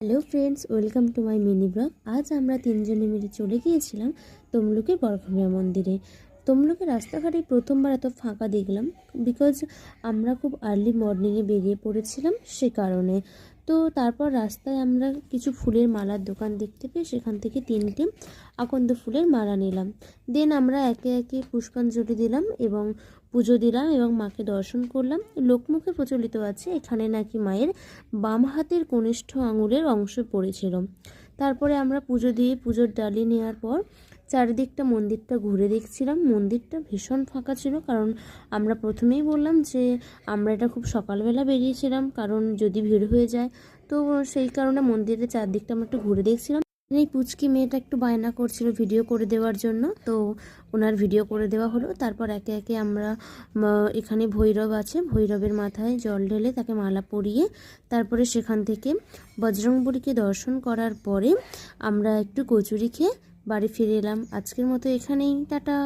Hello friends, welcome to my mini blog. আজ আমরা তিনজনে মিলে চলে গিয়েছিলাম তমলুকের বরখামিয়া মন্দিরে। তমলুকের রাস্তাঘাটে প্রথমবার এত ফাঁকা দেখলাম, বিকজ আমরা খুব আর্লি মর্নিংয়ে বেরিয়ে পড়েছিলাম সে কারণে। তো তারপর রাস্তায় আমরা কিছু ফুলের মালার দোকান দেখতে পেয়ে সেখান থেকে 3টে আকন্দ ফুলের মালা নিলাম। দেন আমরা একে একে পুষ্পাঞ্জলি দিলাম এবং পুজো দিলাম এবং মাকে দর্শন করলাম। লোকমুখে প্রচলিত আছে এখানে নাকি মায়ের বাম হাতের কনিষ্ঠ আঙুলের অংশ পড়েছিল। তারপরে আমরা পুজো দিয়ে পুজোর ডালি নেওয়ার পর চারিদিকটা মন্দিরটা ঘুরে দেখছিলাম। মন্দিরটা ভীষণ ফাঁকা ছিল, কারণ আমরা প্রথমেই বললাম যে আমরা এটা খুব সকালবেলা বেরিয়েছিলাম, কারণ যদি ভিড় হয়ে যায়। তো সেই কারণে মন্দিরের চারদিকটা আমরা একটু ঘুরে দেখছিলাম। এই পুচকি মেয়েটা একটু বায়না করছিল ভিডিও করে দেওয়ার জন্য, তো ওনার ভিডিও করে দেওয়া হলো। তারপর একে একে আমরা এখানে ভৈরব আছে, ভৈরবের মাথায় জল ঢেলে তাকে মালা পরিয়ে তারপরে সেখান থেকে বজরংবলীকে দর্শন করার পরে আমরা একটু কচুরি খেয়ে বাড়ি ফিরে এলাম। আজকের মতো এখানেই, টাটা।